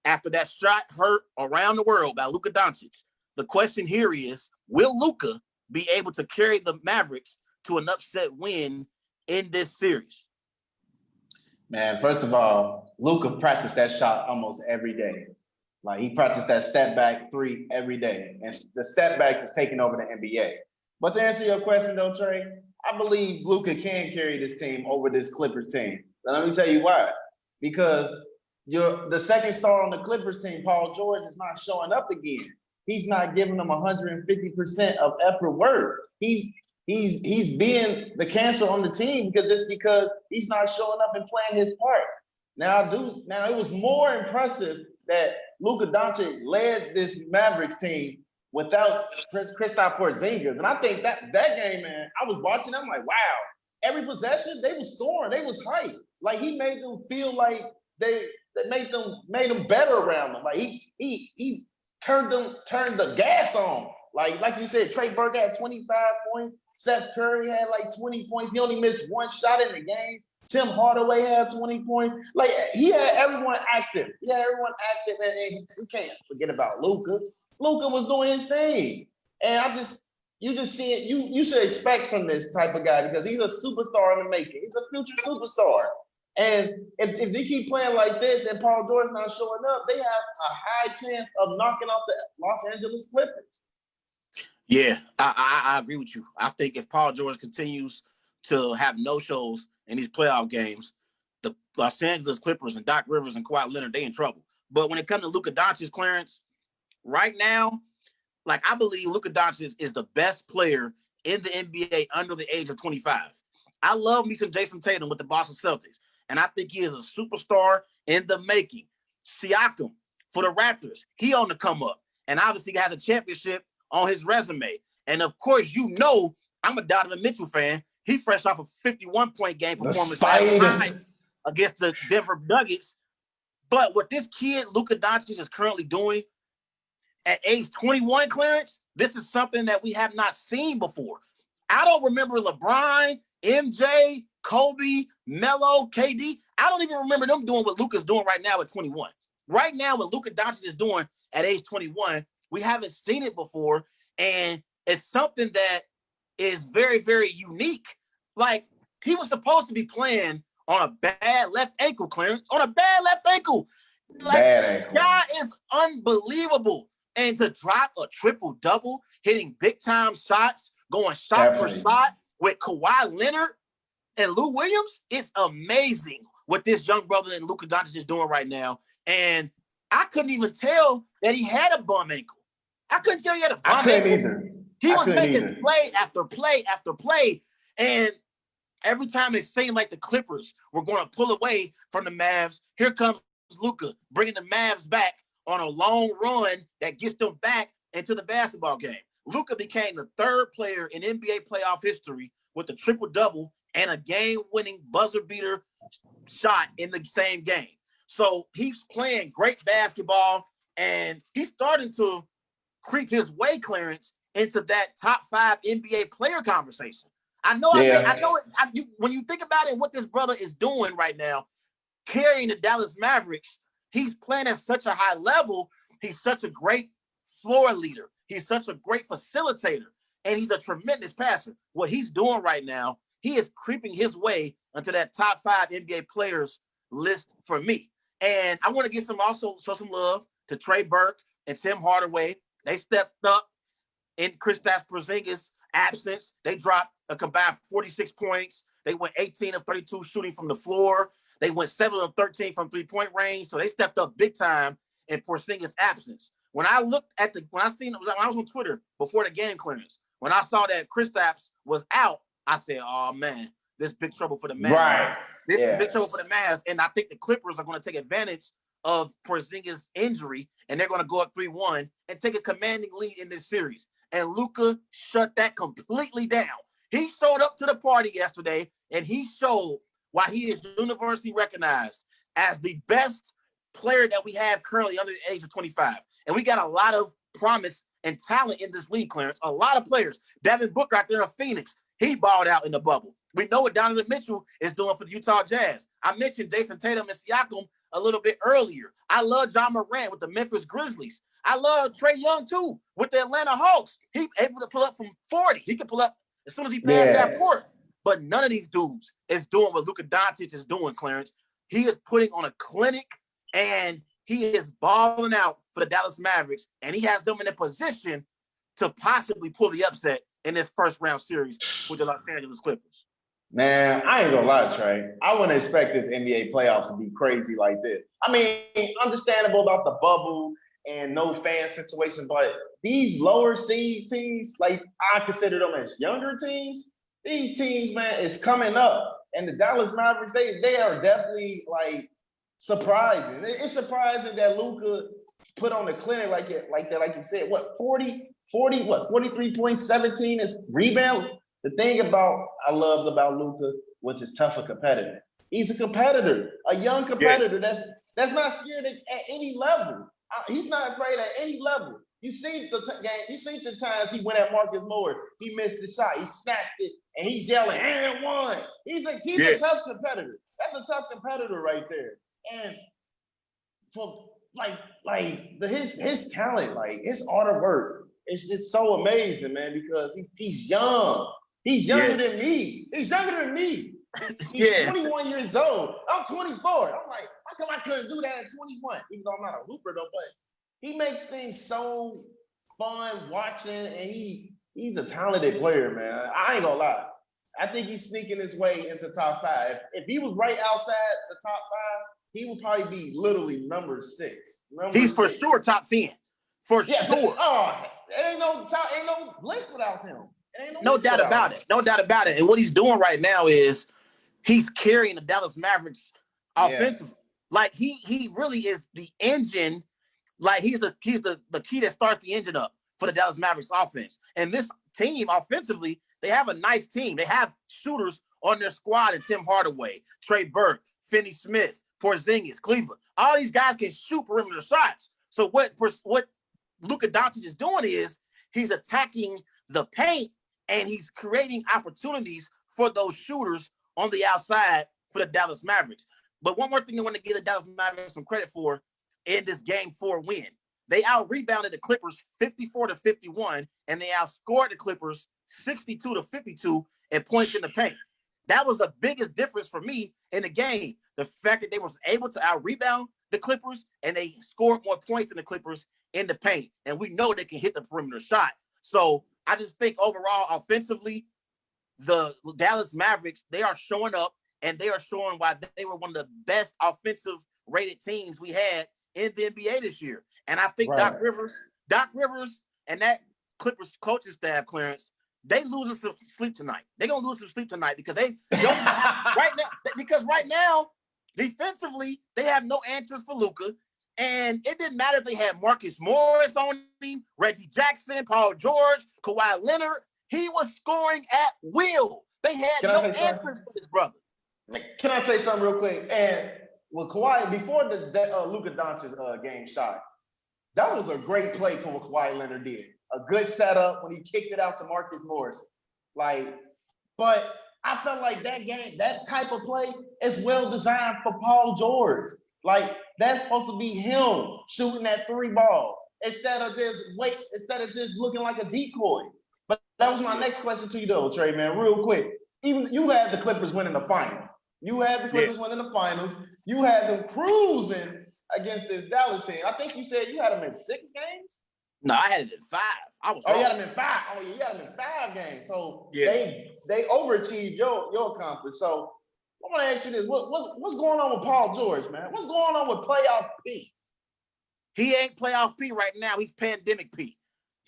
after that shot heard around the world by Luka Doncic. The question here is, will Luka be able to carry the Mavericks to an upset win in this series? Man, first of all, Luka practiced that shot almost every day. Like, he practiced that step back three every day. And the step backs is taking over the NBA. But to answer your question, though, Trey, I believe Luka can carry this team over this Clippers team. And let me tell you why. Because the second star on the Clippers team, Paul George, is not showing up again. He's not giving them 150% of effort work. He's being the cancer on the team because he's not showing up and playing his part. Now it was more impressive that Luka Doncic led this Mavericks team without Kristaps Porzingis. And I think that game, man, I was watching, I'm like, wow. Every possession, they was scoring, they was hyped. Like, he made them feel like they made them better around them. Like, he turned the gas on. Like you said, Trey Burke had 25 points. Seth Curry had like 20 points. He only missed one shot in the game. Tim Hardaway had 20 points. Like, he had everyone active. And we can't forget about Luka. Luka was doing his thing. And you just see it. You should expect from this type of guy because he's a superstar in the making. He's a future superstar. And if they keep playing like this and Paul George's not showing up, they have a high chance of knocking off the Los Angeles Clippers. Yeah, I agree with you. I think if Paul George continues to have no-shows in these playoff games, the Los Angeles Clippers and Doc Rivers and Kawhi Leonard, they in trouble. But when it comes to Luka Doncic's clearance, right now, like, I believe Luka Doncic is the best player in the NBA under the age of 25. I love me some Jason Tatum with the Boston Celtics, and I think he is a superstar in the making. Siakam for the Raptors, he on the come up, and obviously has a championship on his resume. And of course, I'm a Donovan Mitchell fan. He fresh off a 51-point game performance last night against the Denver Nuggets. But what this kid, Luka Doncic, is currently doing at age 21, Clarence, this is something that we have not seen before. I don't remember LeBron, MJ, Kobe, Melo, KD. I don't even remember them doing what Luka's doing right now at 21. Right now, what Luka Doncic is doing at age 21, we haven't seen it before, and it's something that is very, very unique. Like, he was supposed to be playing on a bad left ankle, Clarence, on a bad left ankle. Like, guy is unbelievable. And to drop a triple-double, hitting big-time shots, going shot for shot with Kawhi Leonard and Lou Williams, it's amazing what this young brother and Luka Doncic is doing right now. And I couldn't even tell that he had a bum ankle. I couldn't tell he had a bum ankle. Either. He was making play after play after play. And every time it seemed like the Clippers were going to pull away from the Mavs, here comes Luka bringing the Mavs back on a long run that gets them back into the basketball game. Luka became the third player in NBA playoff history with a triple-double and a game-winning buzzer-beater shot in the same game. So he's playing great basketball, and he's starting to creep his way, Clarence, into that top 5 NBA player conversation. When you think about it, what this brother is doing right now, carrying the Dallas Mavericks, he's playing at such a high level. He's such a great floor leader. He's such a great facilitator, and he's a tremendous passer. What he's doing right now, he is creeping his way into that top 5 NBA players list for me. And I want to show some love to Trey Burke and Tim Hardaway. They stepped up in Kristaps Porzingis' absence. They dropped a combined 46 points. They went 18 of 32 shooting from the floor. They went 7 of 13 from three-point range. So they stepped up big time in Porzingis' absence. When I was on Twitter before the game clearance, when I saw that Kristaps was out, I said, oh man, this is big trouble for the Mavs. Right. This is big trouble for the Mavs. And I think the Clippers are going to take advantage of Porzingis' injury, and they're going to go up 3-1 and take a commanding lead in this series. And Luka shut that completely down. He showed up to the party yesterday, and he showed why he is universally recognized as the best player that we have currently under the age of 25. And we got a lot of promise and talent in this league, Clarence. A lot of players. Devin Booker out there in Phoenix, he balled out in the bubble. We know what Donovan Mitchell is doing for the Utah Jazz. I mentioned Jason Tatum and Siakam a little bit earlier. I love John Morant with the Memphis Grizzlies. I love Trae Young, too, with the Atlanta Hawks. He able to pull up from 40. He can pull up as soon as he passes that court. But none of these dudes is doing what Luka Doncic is doing, Clarence. He is putting on a clinic, and he is balling out for the Dallas Mavericks, and he has them in a position to possibly pull the upset in this first-round series with the Los Angeles Clippers. Man, I ain't gonna lie, Trey. I wouldn't expect this NBA playoffs to be crazy like this. I mean, understandable about the bubble and no fan situation, but these lower seed teams, like I consider them as younger teams, these teams, man, is coming up. And the Dallas Mavericks, they are definitely like surprising. It's surprising that Luka put on the clinic like that, like you said. What, 43.17 is rebound? The thing I loved about Luka was his tougher competitor. He's a competitor, a young competitor that's not scared at any level. He's not afraid at any level. You see the game. You see the times he went at Marcus Morris. He missed the shot. He snatched it, and he's yelling, "And one!" He's a tough competitor. That's a tough competitor right there. And for his talent, like his art of work, it's just so amazing, man. Because he's young. He's younger than me. He's younger than me. He's 21 years old. I'm 24. I'm like, how come I couldn't do that at 21? Even though I'm not a hooper though, but he makes things so fun watching, and he's a talented player, man. I ain't gonna lie. I think he's sneaking his way into top 5. If he was right outside the top 5, he would probably be literally number 6. He's for sure top 10. For sure. Oh, ain't no list without him. No doubt about it. No doubt about it. And what he's doing right now is he's carrying the Dallas Mavericks offensively. Like he really is the engine. Like he's the key that starts the engine up for the Dallas Mavericks offense. And this team offensively, they have a nice team. They have shooters on their squad, and Tim Hardaway, Trey Burke, Finney Smith, Porzingis, Cleveland. All these guys can shoot perimeter shots. So what Luka Doncic is doing is he's attacking the paint, and he's creating opportunities for those shooters on the outside for the Dallas Mavericks. But one more thing I want to give the Dallas Mavericks some credit for in this Game 4 win. They out-rebounded the Clippers 54-51, and they outscored the Clippers 62-52 in points in the paint. That was the biggest difference for me in the game. The fact that they was able to out-rebound the Clippers, and they scored more points than the Clippers in the paint. And we know they can hit the perimeter shot. So I just think overall, offensively, the Dallas Mavericks, they are showing up, and they are showing why they were one of the best offensive rated teams we had in the NBA this year. And I think Doc Rivers and that Clippers coaching staff, Clarence, they losing some sleep tonight. They're going to lose some sleep tonight because they don't have, right now, defensively, they have no answers for Luka. And it didn't matter if they had Marcus Morris on him, Reggie Jackson, Paul George, Kawhi Leonard. He was scoring at will. They had no answers for this brother. Can I say something real quick? And with Kawhi, before the Luka Doncic game shot, that was a great play for what Kawhi Leonard did. A good setup when he kicked it out to Marcus Morris. But I felt like that game, that type of play is well designed for Paul George. Like, that's supposed to be him shooting that 3 ball instead of just looking like a decoy. But that was my next question to you though, Trey, man, real quick. Even you had the Clippers winning the final. You had the Clippers winning the finals. You had them cruising against this Dallas team. I think you said you had them in 6 games. No, I had it in 5. You had them in 5. Oh, yeah, you had them in 5 games. So they overachieved your conference. So I want to ask you this: what's going on with Paul George, man? What's going on with playoff P? He ain't playoff P right now. He's pandemic P.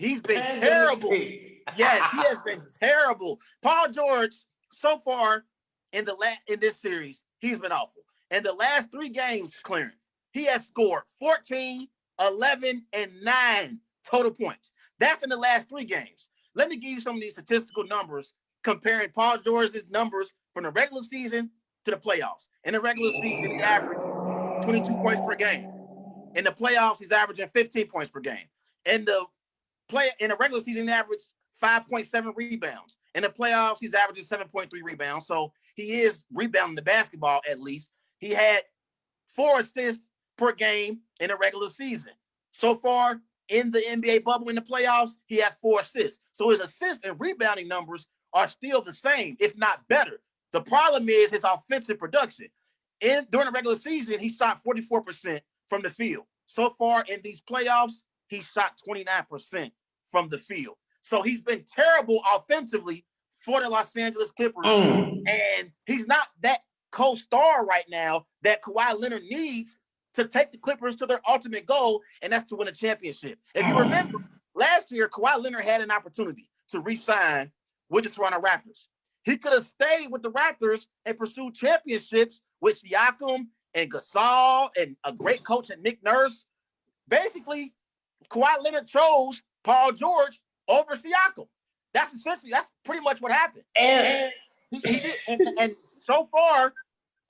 He's been terrible. Yes, he has been terrible. Paul George, so far in this series, he's been awful. In the last 3 games, Clarence, he has scored 14, 11, and 9 total points. That's in the last 3 games. Let me give you some of these statistical numbers comparing Paul George's numbers from the regular season to the playoffs. In the regular season, he averaged 22 points per game. In the playoffs, he's averaging 15 points per game. In the regular season, he averaged 5.7 rebounds. In the playoffs, he's averaging 7.3 rebounds. So he is rebounding the basketball at least. He had 4 assists per game in the regular season. So far in the NBA bubble in the playoffs, he has 4 assists. So his assist and rebounding numbers are still the same, if not better. The problem is his offensive production. During the regular season, he shot 44% from the field. So far in these playoffs, he shot 29% from the field. So he's been terrible offensively for the Los Angeles Clippers. And he's not that co-star right now that Kawhi Leonard needs to take the Clippers to their ultimate goal, and that's to win a championship. If you remember, last year, Kawhi Leonard had an opportunity to re-sign with the Toronto Raptors. He could have stayed with the Raptors and pursued championships with Siakam and Gasol and a great coach and Nick Nurse. Basically, Kawhi Leonard chose Paul George over Siakam. That's pretty much what happened. And he did. And so far,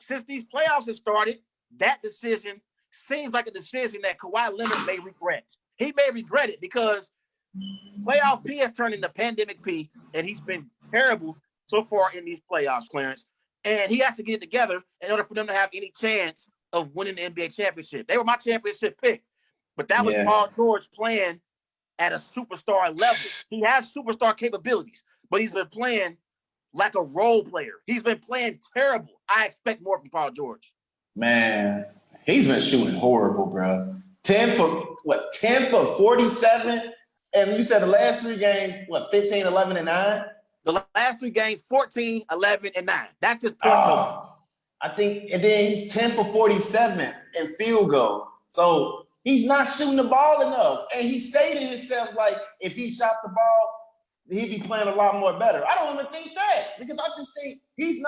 since these playoffs have started, that decision seems like a decision that Kawhi Leonard may regret. He may regret it because playoff P has turned into pandemic P, and he's been terrible so far in these playoffs, Clarence. And he has to get it together in order for them to have any chance of winning the NBA championship. They were my championship pick, but that was Paul George playing at a superstar level. He has superstar capabilities, but he's been playing like a role player. He's been playing terrible. I expect more from Paul George. Man, he's been shooting horrible, bro. 10 for 47? And you said the last 3 games, 15, 11, and 9? The last 3 games, 14, 11, and 9. That's just point total. I think, and then he's 10 for 47 in field goal. So he's not shooting the ball enough. And he stated himself like if he shot the ball, he'd be playing a lot more better. I don't even think that because I just think he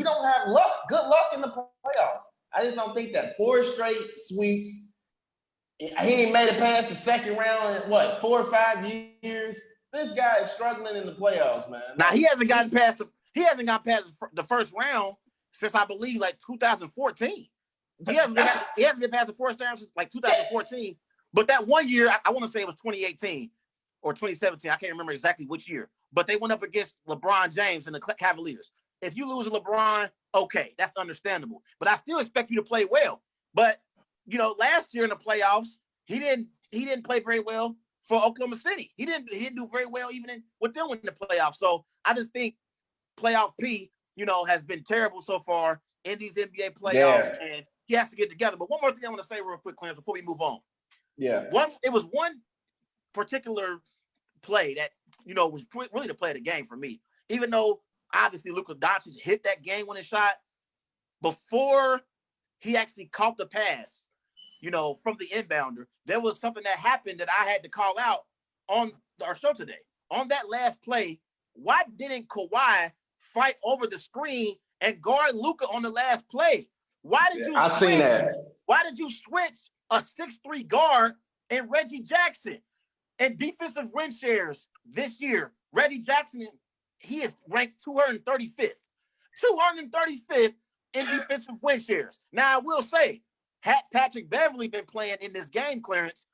don't have good luck in the playoffs. I just don't think that. 4 straight sweeps. He ain't made it past the second round in 4 or 5 years. This guy is struggling in the playoffs, man. Now he hasn't gotten past the first round since I believe like 2014. He hasn't been past the first round since like 2014. But that one year, I want to say it was 2018 or 2017. I can't remember exactly which year. But they went up against LeBron James and the Cavaliers. If you lose to LeBron, okay, that's understandable. But I still expect you to play well. But last year in the playoffs, he didn't play very well for Oklahoma City. He didn't do very well even with them in the playoffs. So I just think playoff P, has been terrible so far in these NBA playoffs, and he has to get together. But one more thing I want to say real quick, Clarence, before we move on. Yeah. It was one particular play that, was really the play of the game for me. Even though obviously Luka Doncic hit that game-winning shot, before he actually caught the pass, from the inbounder, there was something that happened that I had to call out on our show today. On that last play, why didn't Kawhi fight over the screen and guard Luka on the last play? Why did you seen that. Why did you switch a 6'3" guard and Reggie Jackson? And defensive win shares this year, Reggie Jackson, he is ranked 235th. 235th in defensive win shares. Now, I will say, had Patrick Beverly been playing in this game, Clarence,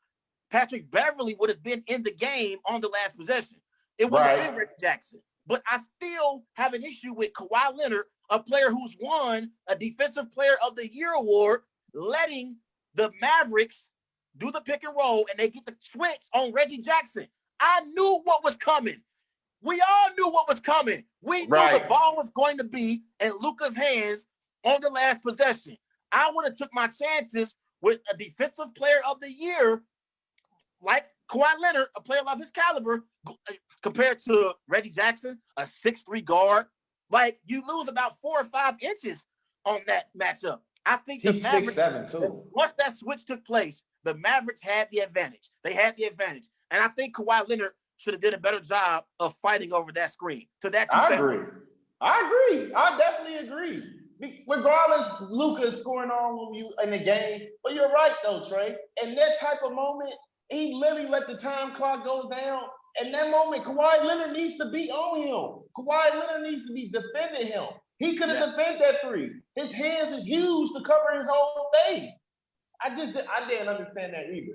Patrick Beverly would have been in the game on the last possession. It would have been Reggie Jackson. But I still have an issue with Kawhi Leonard, a player who's won a Defensive Player of the Year award, letting the Mavericks do the pick and roll, and they get the switch on Reggie Jackson. I knew what was coming. We all knew what was coming. We knew the ball was going to be in Luka's hands on the last possession. I would have took my chances with a Defensive Player of the Year like Kawhi Leonard, a player of his caliber, compared to Reggie Jackson, a 6'3" guard. Like, you lose about 4 or 5 inches on that matchup. I think he's 6'7" too. Once that switch took place, the Mavericks had the advantage. They had the advantage. And I think Kawhi Leonard should have did a better job of fighting over that screen. I agree. I definitely agree. Regardless, Luka is scoring on you in the game. But you're right, though, Trey. In that type of moment, he literally let the time clock go down. In that moment, Kawhi Leonard needs to be on him. Kawhi Leonard needs to be defending him. He could have defended that 3. His hands is huge to cover his whole face. I didn't understand that either.